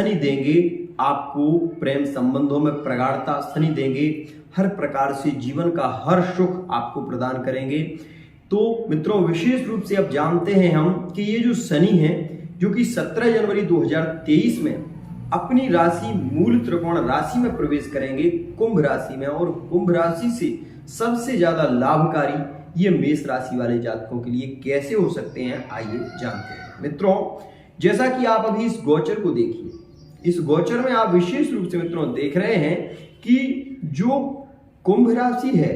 शनि देंगे आपको प्रेम संबंधों में प्रगाढ़ता, शनि देंगे हर प्रकार से जीवन का हर सुख आपको प्रदान करेंगे। तो मित्रों विशेष रूप से अब जानते हैं हम कि ये जो शनि है जो कि 17 जनवरी 2023 में अपनी राशि मूल त्रिकोण राशि में प्रवेश करेंगे कुंभ राशि में, और कुंभ राशि से सबसे ज्यादा लाभकारी ये मेष राशि वाले जातकों के लिए कैसे हो सकते हैं, आइए जानते हैं। मित्रों जैसा कि आप अभी इस गोचर को देखिए, इस गोचर में आप विशेष रूप से मित्रों देख रहे हैं कि जो कुंभ राशि है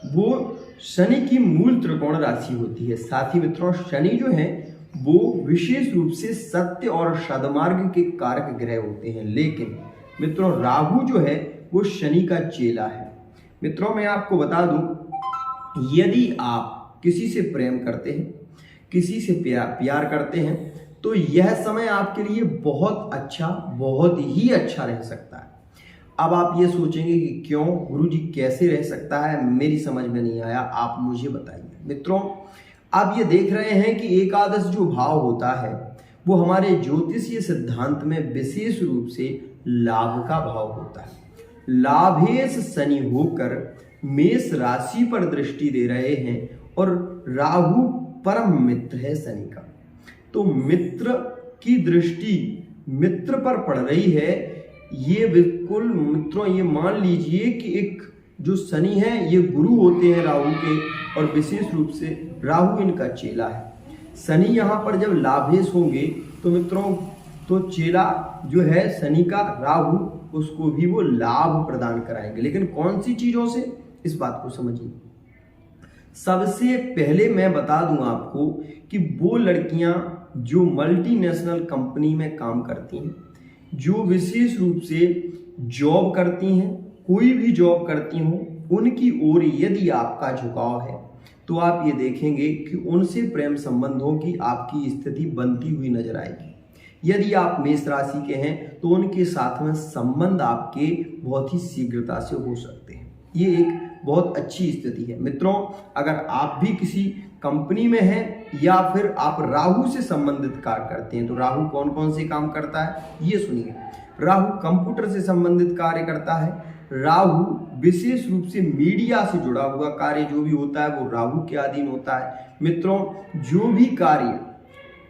वो शनि की मूल त्रिकोण राशि होती है। साथ ही मित्रों शनि जो है वो विशेष रूप से सत्य और सद्मार्ग के कारक ग्रह होते हैं, लेकिन मित्रों राहु जो है वो शनि का चेला है। मित्रों मैं आपको बता दूं, यदि आप किसी से प्रेम करते हैं, किसी से प्यार करते हैं, तो यह समय आपके लिए बहुत अच्छा, बहुत ही अच्छा रह सकता है। अब आप ये सोचेंगे कि क्यों गुरुजी कैसे रह सकता है, मेरी समझ में नहीं आया, आप मुझे बताइए। मित्रों आप ये देख रहे हैं कि एकादश जो भाव होता है वो हमारे ज्योतिषीय सिद्धांत में विशेष रूप से लाभ का भाव होता है। लाभेश शनि होकर मेष राशि पर दृष्टि दे रहे हैं और राहु परम मित्र है शनि का, तो मित्र की दृष्टि मित्र पर पड़ रही है। ये बिल्कुल मित्रों ये मान लीजिए कि एक जो शनि है ये गुरु होते हैं राहु के, और विशेष रूप से राहु इनका चेला है। शनि यहाँ पर जब लाभेश होंगे तो मित्रों तो चेला जो है शनि का राहु उसको भी वो लाभ प्रदान कराएंगे, लेकिन कौन सी चीजों से, इस बात को समझिए। सबसे पहले मैं बता दूं आपको कि वो लड़कियां जो मल्टीनेशनल कंपनी में काम करती हैं, जो विशेष रूप से जॉब करती हैं, कोई भी जॉब करती हो, उनकी ओर यदि आपका झुकाव है तो आप ये देखेंगे कि उनसे प्रेम संबंधों की आपकी स्थिति बनती हुई नजर आएगी। यदि आप मेष राशि के हैं तो उनके साथ में संबंध आपके बहुत ही शीघ्रता से हो सकते हैं। ये एक बहुत अच्छी स्थिति है। मित्रों अगर आप भी किसी कंपनी में हैं या फिर आप राहु से संबंधित कार्य करते हैं, तो राहु कौन कौन से काम करता है ये सुनिए। राहु कंप्यूटर से संबंधित कार्य करता है, राहु विशेष रूप से मीडिया से जुड़ा हुआ कार्य जो भी होता है वो राहु के अधीन होता है। मित्रों जो भी कार्य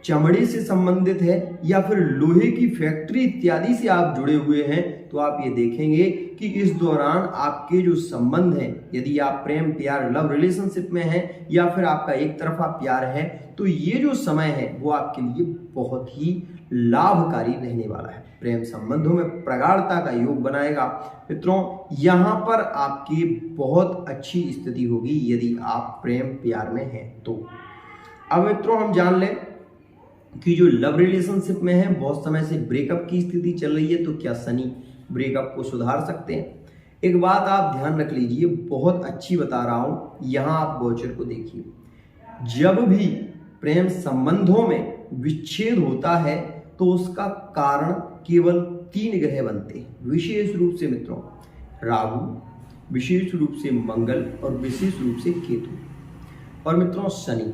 चमड़े से संबंधित है या फिर लोहे की फैक्ट्री इत्यादि से आप जुड़े हुए हैं, तो आप ये देखेंगे कि इस दौरान आपके जो संबंध हैं, यदि आप प्रेम प्यार लव रिलेशनशिप में हैं या फिर आपका एक तरफा प्यार है, तो ये जो समय है वो आपके लिए बहुत ही लाभकारी रहने वाला है। प्रेम संबंधों में प्रगाढ़ता का योग बनाएगा। मित्रों यहाँ पर आपकी बहुत अच्छी स्थिति होगी यदि आप प्रेम प्यार में हैं तो। अब मित्रों हम जान लें कि जो लव रिलेशनशिप में है बहुत समय से ब्रेकअप की स्थिति चल रही है, तो क्या शनि ब्रेकअप को सुधार सकते हैं। एक बात आप ध्यान रख लीजिए, बहुत अच्छी बता रहा हूं, यहां आप गोचर को देखिए। जब भी प्रेम संबंधों में विच्छेद होता है तो उसका कारण केवल 3 ग्रह बनते हैं, विशेष रूप से मित्रों राहु, विशेष रूप से मंगल और विशेष रूप से केतु और मित्रों शनि।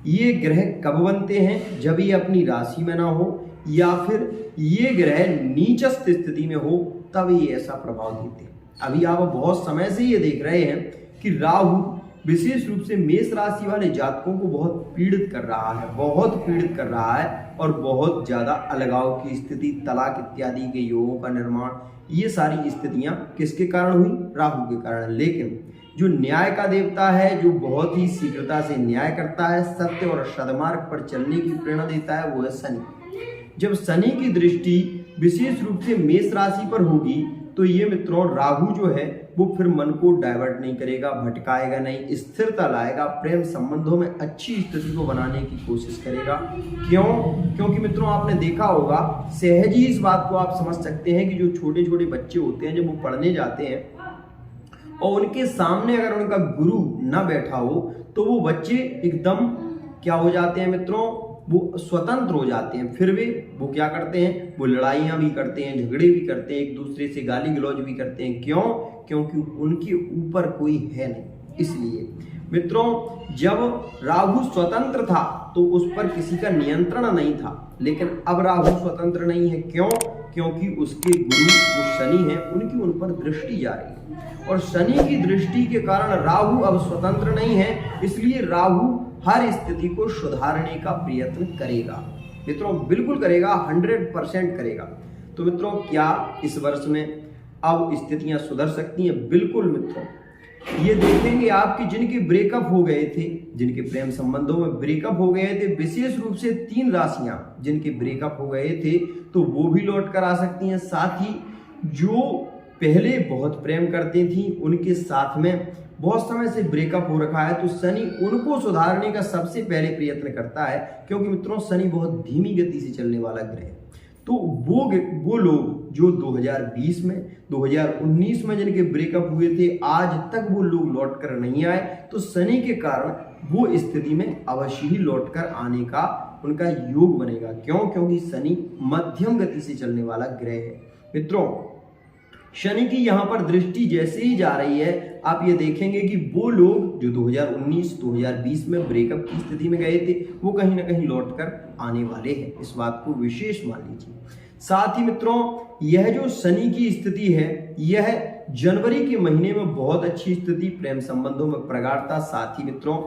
ये ग्रह कब बनते हैं, जब ये अपनी राशि में ना हो या फिर ये ग्रह नीचस्थ स्थिति में हो, तब ये ऐसा प्रभाव देते हैं। अभी आप बहुत समय से ये देख रहे हैं कि राहु विशेष रूप से मेष राशि वाले जातकों को बहुत पीड़ित कर रहा है, बहुत पीड़ित कर रहा है, और बहुत ज्यादा अलगाव की स्थिति, तलाक इत्यादि के योगों का निर्माण, ये सारी स्थितियां किसके कारण हुई, राहु के कारण। लेकिन जो न्याय का देवता है, जो बहुत ही शीघ्रता से न्याय करता है, सत्य और सद्मार्ग पर चलने की प्रेरणा देता है, वो है शनि। जब शनि की दृष्टि विशेष रूप से मेष राशि पर होगी तो ये मित्रों राहु जो है वो फिर मन को डाइवर्ट नहीं करेगा, भटकाएगा नहीं, स्थिरता लाएगा, प्रेम संबंधों में अच्छी स्थिति को बनाने की कोशिश करेगा। क्यों? क्योंकि मित्रों आपने देखा होगा, सहज ही इस बात को आप समझ सकते हैं कि जो छोटे छोटे बच्चे होते हैं जब वो पढ़ने जाते हैं और उनके सामने अगर उनका गुरु ना बैठा हो तो वो बच्चे एकदम क्या हो जाते हैं मित्रों, वो स्वतंत्र हो जाते हैं। फिर भी वो क्या करते हैं, वो लड़ाइयाँ भी करते हैं, झगड़े भी करते हैं, एक दूसरे से गाली गलौज भी करते हैं। क्यों? क्योंकि उनके ऊपर कोई है नहीं। इसलिए मित्रों जब राहु स्वतंत्र था तो उस पर किसी का नियंत्रण नहीं था, लेकिन अब राहु स्वतंत्र नहीं है। क्यों? क्योंकि उसके गुरु जो शनि है उनकी उन पर दृष्टि जा रही है, और शनि की दृष्टि के कारण राहु अब स्वतंत्र नहीं है, इसलिए राहु हर स्थिति को सुधारने का प्रयत्न करेगा मित्रों, बिल्कुल करेगा, 100% करेगा। तो मित्रों क्या इस वर्ष में अब स्थितियां सुधर सकती हैं? बिल्कुल मित्रों, ये देखेंगे आपकी जिनके ब्रेकअप हो गए थे, जिनके प्रेम संबंधों में ब्रेकअप हो गए थे, विशेष रूप से 3 राशियां जिनके ब्रेकअप हो गए थे तो वो भी लौट कर आ सकती हैं। साथ ही जो पहले बहुत प्रेम करती थी उनके साथ में बहुत समय से ब्रेकअप हो रखा है, तो शनि उनको सुधारने का सबसे पहले प्रयत्न करता है, क्योंकि मित्रों शनि बहुत धीमी गति से चलने वाला ग्रह है। तो वो लोग जो 2020 में 2019 में जिनके ब्रेकअप हुए थे, आज तक वो लोग लौट कर नहीं आए, तो शनि के कारण वो स्थिति में अवश्य ही लौट कर आने का उनका योग बनेगा। क्यों? क्योंकि शनि मध्यम गति से चलने वाला ग्रह है। मित्रों शनि की यहाँ पर दृष्टि जैसे ही जा रही है, आप ये देखेंगे कि वो लोग जो 2019-2020 में ब्रेकअप की स्थिति में गए थे वो कहीं ना कहीं लौटकर आने वाले हैं, इस बात को विशेष मान लीजिए। साथ ही मित्रों यह जो शनि की स्थिति है, यह जनवरी के महीने में बहुत अच्छी स्थिति, प्रेम संबंधों में प्रगाढ़ता, साथ ही मित्रों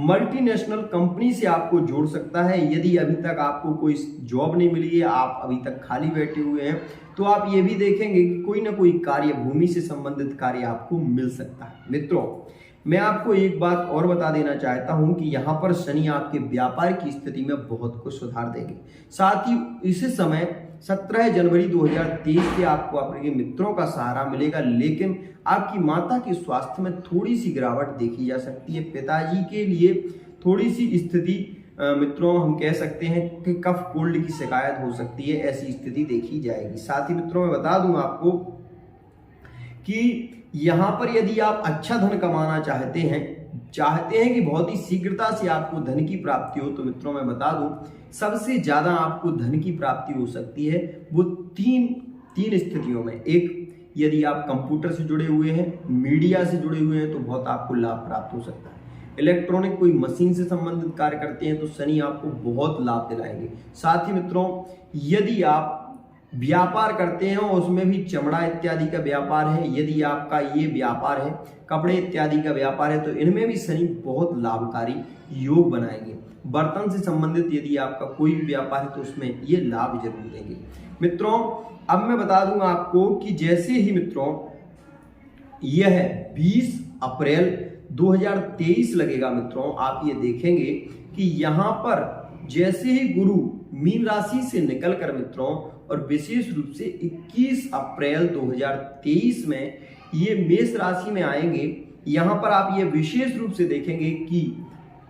मल्टीनेशनल कंपनी से आपको जोड़ सकता है। यदि अभी तक आपको कोई जॉब नहीं मिली है, आप अभी तक खाली बैठे हुए हैं, तो आप ये भी देखेंगे कि कोई ना कोई कार्य, भूमि से संबंधित कार्य आपको मिल सकता है। मित्रों मैं आपको एक बात और बता देना चाहता हूं कि यहाँ पर शनि आपके व्यापार की स्थिति में बहुत कुछ सुधार देंगे। साथ ही इसी समय 17 जनवरी 2023 से आपको अपने मित्रों का सहारा मिलेगा, लेकिन आपकी माता के स्वास्थ्य में थोड़ी सी गिरावट देखी जा सकती है। पिताजी के लिए थोड़ी सी स्थिति मित्रों हम कह सकते हैं कि कफ कोल्ड की शिकायत हो सकती है, ऐसी स्थिति देखी जाएगी। साथ ही मित्रों मैं बता दूं आपको कि यहाँ पर यदि आप अच्छा धन कमाना चाहते हैं कि बहुत ही शीघ्रता से आपको धन की प्राप्ति हो, तो मित्रों मैं बता दूं सबसे ज्यादा आपको धन की प्राप्ति हो सकती है वो तीन स्थितियों में। एक, यदि आप कंप्यूटर से जुड़े हुए हैं, मीडिया से जुड़े हुए हैं, तो बहुत आपको लाभ प्राप्त हो सकता है। इलेक्ट्रॉनिक कोई मशीन से संबंधित कार्य करते हैं तो शनि आपको बहुत लाभ दिलाएंगे। साथ ही मित्रों यदि आप व्यापार करते हैं और उसमें भी चमड़ा इत्यादि का व्यापार है, यदि आपका ये व्यापार है कपड़े इत्यादि का व्यापार है, तो इनमें भी शनि बहुत लाभकारी योग बनाएंगे। बर्तन से संबंधित यदि आपका कोई भी व्यापार है तो उसमें ये लाभ जरूर देंगे। मित्रों अब मैं बता दूंगा आपको कि जैसे ही मित्रों यह 20 अप्रैल 2023 लगेगा, मित्रों आप ये देखेंगे कि यहाँ पर जैसे ही गुरु मीन राशि से निकलकर मित्रों और विशेष रूप से 21 अप्रैल 2023 में ये मेष राशि में आएंगे, यहाँ पर आप ये विशेष रूप से देखेंगे कि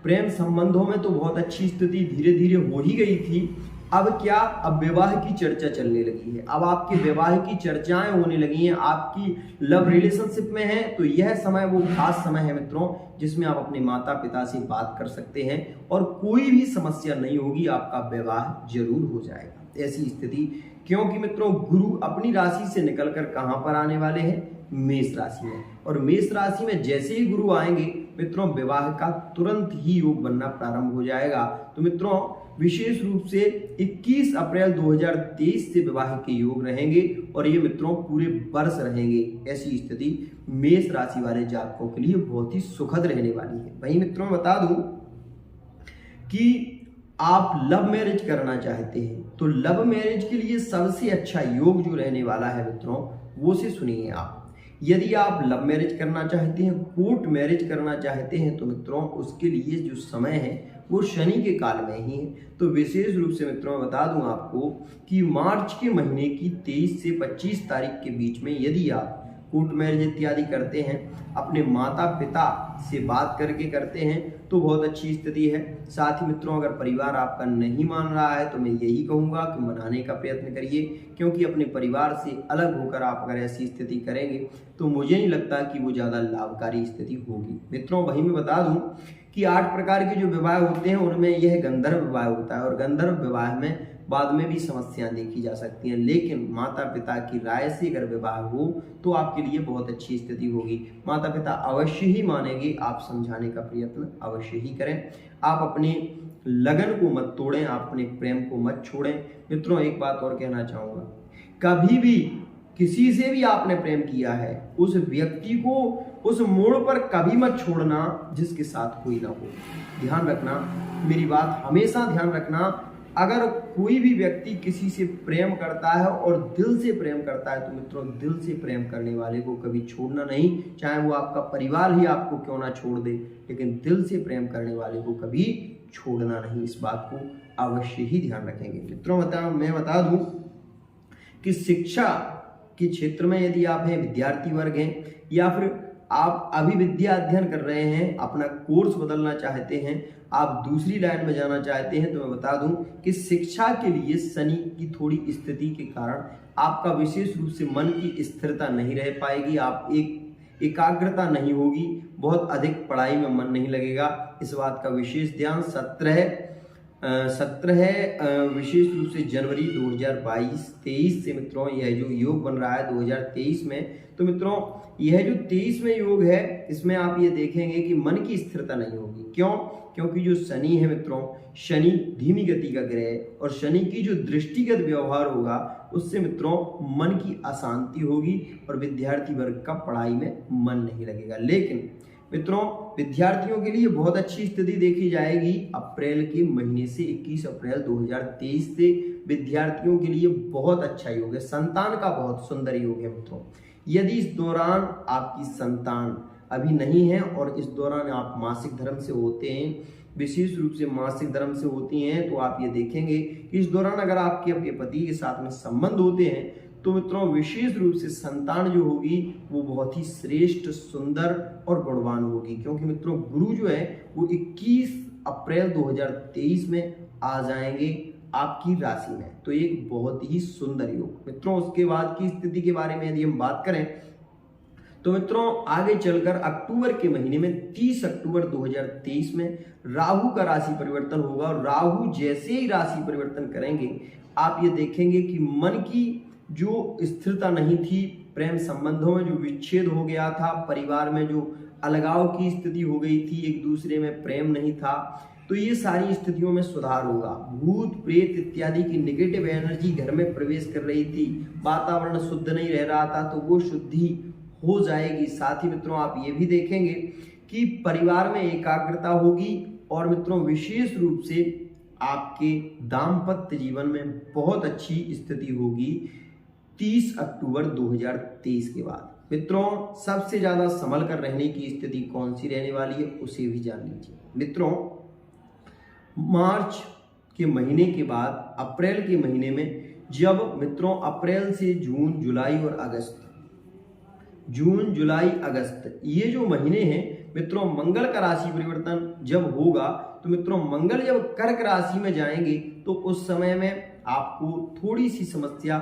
प्रेम संबंधों में तो बहुत अच्छी स्थिति धीरे धीरे हो ही गई थी। अब क्या, अब विवाह की चर्चा चलने लगी है, अब आपके विवाह की चर्चाएं होने लगी हैं, आपकी लव रिलेशनशिप में है, तो यह समय वो खास समय है मित्रों जिसमें आप अपने माता पिता से बात कर सकते हैं और कोई भी समस्या नहीं होगी, आपका विवाह जरूर हो जाएगा। ऐसी स्थिति, क्योंकि मित्रों गुरु अपनी राशि से निकलकर कहां पर आने वाले हैं? मेष राशि में, और मेष राशि में जैसे ही गुरु आएंगे मित्रों विवाह का तुरंत ही योग बनना प्रारंभ हो जाएगा। तो मित्रों विशेष रूप से 21 अप्रैल 2023 से विवाह के योग रहेंगे और ये मित्रों पूरे वर्ष रहेंगे। ऐसी स्थिति मेष राशि वाले जातकों के लिए बहुत ही सुखद रहने वाली है। वहीं मित्रों बता दूं कि आप लव मैरिज करना चाहते हैं तो लव मैरिज के लिए सबसे अच्छा योग जो रहने वाला है मित्रों वो से सुनिए आप। यदि आप लव मैरिज करना चाहते हैं, कोर्ट मैरिज करना चाहते हैं, तो मित्रों उसके लिए जो समय है वो शनि के काल में ही है। तो विशेष रूप से मित्रों बता दूं आपको कि मार्च के महीने की 23 से 25 तारीख के बीच में यदि आप कोर्ट मैरिज इत्यादि करते हैं, अपने माता पिता से बात करके करते हैं, तो बहुत अच्छी स्थिति है। साथ ही मित्रों अगर परिवार आपका नहीं मान रहा है तो मैं यही कहूँगा कि मनाने का प्रयत्न करिए, क्योंकि अपने परिवार से अलग होकर आप अगर ऐसी स्थिति करेंगे तो मुझे नहीं लगता कि वो ज़्यादा लाभकारी स्थिति होगी। मित्रों वहीं मैं बता दूं कि 8 प्रकार के जो विवाह होते हैं उनमें यह गंधर्व विवाह होता है, और गंधर्व विवाह में बाद में भी समस्याएं देखी जा सकती हैं, लेकिन माता पिता की राय से अगर विवाह हो तो आपके लिए बहुत अच्छी स्थिति होगी। माता पिता अवश्य ही मानेंगे, आप समझाने का प्रयत्न अवश्य ही करें। आप अपने लगन को मत तोड़ें, आप अपने प्रेम को मत छोड़ें। मित्रों एक बात और कहना चाहूँगा कभी भी किसी से भी आपने प्रेम किया है, उस व्यक्ति को उस मोड़ पर कभी मत छोड़ना जिसके साथ कोई ना हो। ध्यान रखना, मेरी बात हमेशा ध्यान रखना। अगर कोई भी व्यक्ति किसी से प्रेम करता है और दिल से प्रेम करता है तो मित्रों, दिल से प्रेम करने वाले को कभी छोड़ना नहीं, चाहे वो आपका परिवार ही आपको क्यों ना छोड़ दे, लेकिन दिल से प्रेम करने वाले को कभी छोड़ना नहीं। इस बात को अवश्य ही ध्यान रखेंगे। मित्रों, मैं बता दूं कि शिक्षा के क्षेत्र में यदि आप हैं, विद्यार्थी वर्ग हैं, या फिर आप अभी विद्या अध्ययन कर रहे हैं, अपना कोर्स बदलना चाहते हैं, आप दूसरी लाइन में जाना चाहते हैं, तो मैं बता दूं कि शिक्षा के लिए शनि की थोड़ी स्थिति के कारण आपका विशेष रूप से मन की स्थिरता नहीं रह पाएगी, आप एकाग्रता नहीं होगी, बहुत अधिक पढ़ाई में मन नहीं लगेगा। इस बात का विशेष ध्यान। सत्र है विशेष रूप से जनवरी 2022-23 से मित्रों यह जो योग बन रहा है 2023 में, तो मित्रों यह जो 23 में योग है, इसमें आप ये देखेंगे कि मन की स्थिरता नहीं होगी। क्यों? क्योंकि जो शनि है मित्रों, शनि धीमी गति का ग्रह है और शनि की जो दृष्टिगत व्यवहार होगा उससे मित्रों मन की अशांति होगी और विद्यार्थी वर्ग का पढ़ाई में मन नहीं लगेगा। लेकिन मित्रों, विद्यार्थियों के लिए बहुत अच्छी स्थिति देखी जाएगी अप्रैल के महीने से। 21 अप्रैल 2023 से विद्यार्थियों के लिए बहुत अच्छा योग है, संतान का बहुत सुंदर योग है मित्रों। यदि इस दौरान आपकी संतान अभी नहीं है और इस दौरान आप मासिक धर्म से होते हैं, विशेष रूप से मासिक धर्म से होती हैं, तो आप ये देखेंगे कि इस दौरान अगर आपके अपने पति के साथ में संबंध होते हैं तो मित्रों विशेष रूप से संतान जो होगी वो बहुत ही श्रेष्ठ, सुंदर और गुणवान होगी। क्योंकि मित्रों गुरु जो है वो 21 अप्रैल 2023 में आ जाएंगे आपकी राशि में, तो एक बहुत ही सुंदर योग। मित्रों उसके बाद की स्थिति के बारे में यदि हम बात करें तो मित्रों आगे चलकर अक्टूबर के महीने में 30 अक्टूबर 2023 में राहु का राशि परिवर्तन होगा और राहु जैसे ही राशि परिवर्तन करेंगे आप ये देखेंगे कि मन की जो स्थिरता नहीं थी, प्रेम संबंधों में जो विच्छेद हो गया था, परिवार में जो अलगाव की स्थिति हो गई थी, एक दूसरे में प्रेम नहीं था, तो ये सारी स्थितियों में सुधार होगा। भूत प्रेत इत्यादि की नेगेटिव एनर्जी घर में प्रवेश कर रही थी, वातावरण शुद्ध नहीं रह रहा था, तो वो शुद्धि हो जाएगी। साथ ही मित्रों आप ये भी देखेंगे कि परिवार में एकाग्रता होगी और मित्रों विशेष रूप से आपके दाम्पत्य जीवन में बहुत अच्छी स्थिति होगी 30 अक्टूबर 2023 के बाद। मित्रों सबसे ज्यादा संभल कर रहने की स्थिति कौन सी रहने वाली है उसे भी जान लीजिए। मित्रों मार्च के महीने के बाद अप्रैल के महीने में, जब मित्रों अप्रैल से जून जुलाई और अगस्त, जून जुलाई अगस्त ये जो महीने हैं मित्रों, मंगल का राशि परिवर्तन जब होगा तो मित्रों मंगल जब कर्क राशि में जाएंगे तो उस समय में आपको थोड़ी सी समस्या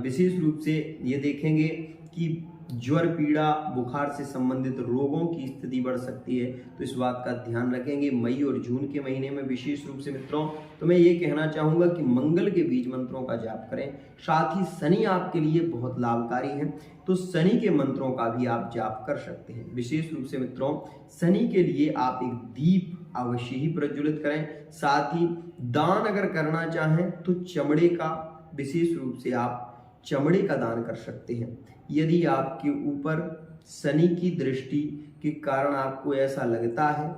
विशेष रूप से ये देखेंगे कि ज्वर पीड़ा बुखार से संबंधित रोगों की स्थिति बढ़ सकती है, तो इस बात का ध्यान रखेंगे। मई और जून के महीने में विशेष रूप से मित्रों तो मैं ये कहना चाहूँगा कि मंगल के बीज मंत्रों का जाप करें। साथ ही शनि आपके लिए बहुत लाभकारी है, तो शनि के मंत्रों का भी आप जाप कर सकते हैं। विशेष रूप से मित्रों शनि के लिए आप एक दीप अवश्य ही प्रज्वलित करें। साथ ही दान अगर करना चाहें तो चमड़े का, विशेष रूप से आप चमड़े का दान कर सकते हैं। यदि आपके ऊपर शनि की दृष्टि के कारण आपको ऐसा लगता है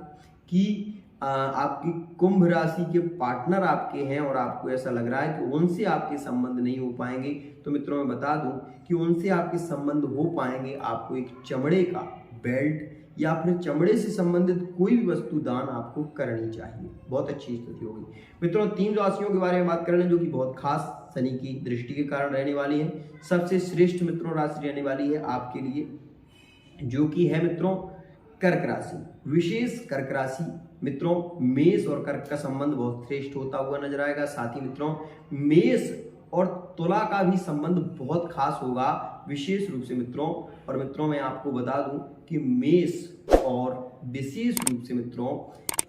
कि आपकी कुंभ राशि के पार्टनर आपके हैं और आपको ऐसा लग रहा है कि उनसे आपके संबंध नहीं हो पाएंगे, तो मित्रों मैं बता दूं कि उनसे आपके संबंध हो पाएंगे। आपको एक चमड़े का बेल्ट या फिर चमड़े से संबंधित कोई भी वस्तु दान आपको करनी चाहिए, बहुत अच्छी स्थिति होगी। मित्रों 3 राशियों के बारे में बात कर रहे हैं जो कि बहुत खास शनि की दृष्टि के कारण रहने वाली है। सबसे श्रेष्ठ मित्रों राशि रहने वाली है आपके लिए जो कि है मित्रों कर्क राशि। विशेष कर्क राशि मित्रों मेष और कर्क का संबंध बहुत श्रेष्ठ होता हुआ नजर आएगा। साथ ही मित्रों मेष और तुला का भी संबंध बहुत खास होगा विशेष रूप से मित्रों। और मित्रों मैं आपको बता दूं कि मेष और विशेष रूप से मित्रों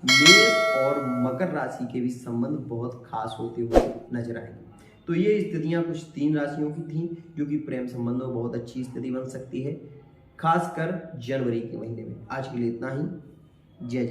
मेष और मकर राशि के भी संबंध बहुत खास होते हुए नजर आएंगे। तो ये स्थितियां कुछ 3 राशियों की थी जो कि प्रेम संबंधों में बहुत अच्छी स्थिति बन सकती है, खासकर जनवरी के महीने में। आज के लिए इतना ही। जय जय।